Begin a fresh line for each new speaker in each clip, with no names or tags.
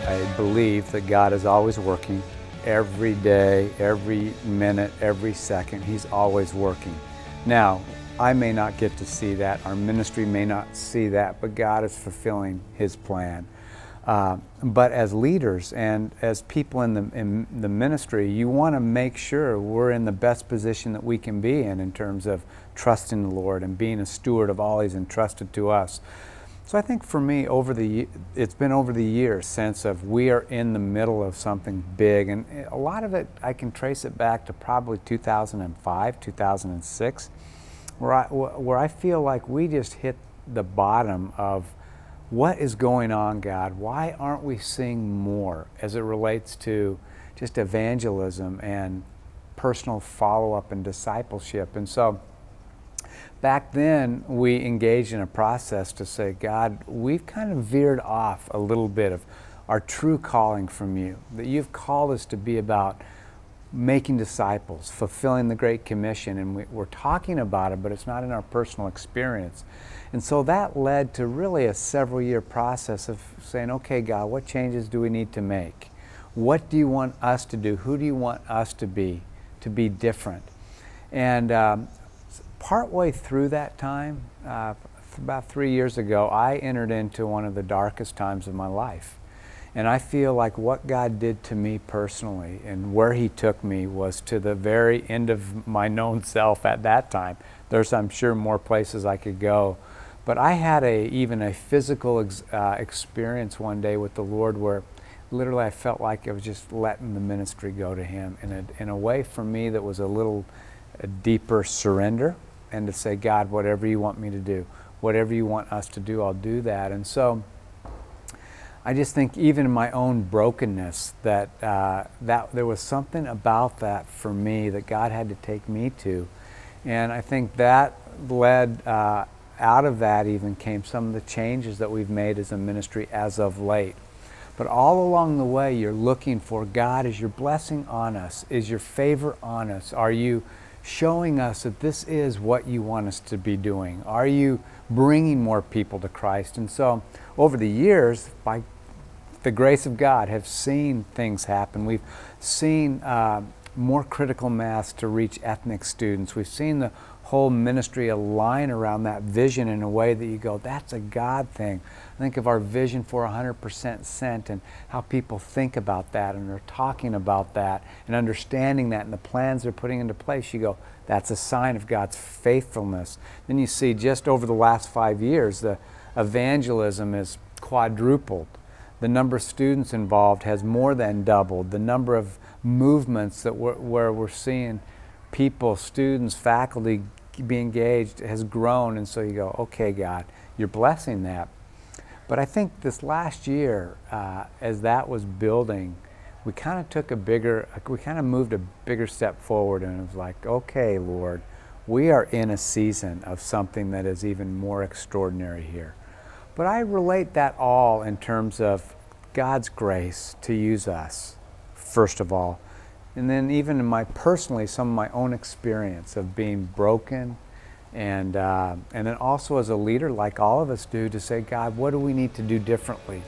I believe that God is always working every day, every minute, every second. He's always working. Now, I may not get to see that, our ministry may not see that, but God is fulfilling His plan. But as leaders and as people in the ministry, you want to make sure we're in the best position that we can be in terms of trusting the Lord and being a steward of all He's entrusted to us. So I think for me, it's been over the years sense of we are in the middle of something big, and a lot of it I can trace it back to probably 2005, 2006, where I feel like we just hit the bottom of what is going on, God? Why aren't we seeing more as it relates to just evangelism and personal follow-up and discipleship? And so back then, we engaged in a process to say, God, we've kind of veered off a little bit of our true calling from You, that You've called us to be about making disciples, fulfilling the Great Commission, and we're talking about it, but it's not in our personal experience. And so that led to really a several-year process of saying, okay, God, what changes do we need to make? What do You want us to do? Who do You want us to be different? And partway through that time, about 3 years ago, I entered into one of the darkest times of my life. And I feel like what God did to me personally and where He took me was to the very end of my known self at that time. There's, I'm sure, more places I could go. But I had even a physical experience one day with the Lord where literally I felt like I was just letting the ministry go to Him in a way for me that was a deeper surrender, and to say, God, whatever You want me to do, whatever You want us to do, I'll do that. And so I just think even in my own brokenness that there was something about that for me that God had to take me to. And I think that led, out of that even came some of the changes that we've made as a ministry as of late. But all along the way, you're looking for, God, is Your blessing on us? Is Your favor on us? Are You showing us that this is what You want us to be doing? Are You bringing more people to Christ? And so over the years, by the grace of God, have seen things happen. We've seen more critical mass to reach ethnic students. We've seen the whole ministry align around that vision in a way that you go, that's a God thing. Think of our vision for 100% sent and how people think about that and are talking about that and understanding that and the plans they're putting into place. You go, that's a sign of God's faithfulness. Then you see just over the last 5 years, the evangelism is quadrupled. The number of students involved has more than doubled. The number of movements where we're seeing people, students, faculty be engaged has grown. And so you go, okay, God, You're blessing that. But I think this last year, as that was building, we kind of moved a bigger step forward, and it was like, okay, Lord, we are in a season of something that is even more extraordinary here. But I relate that all in terms of God's grace to use us, first of all. And then even in personally, some of my own experience of being broken, and then also as a leader, like all of us do, to say, God, what do we need to do differently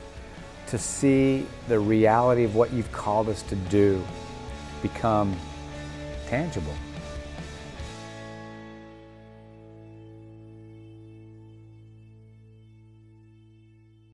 to see the reality of what You've called us to do become tangible?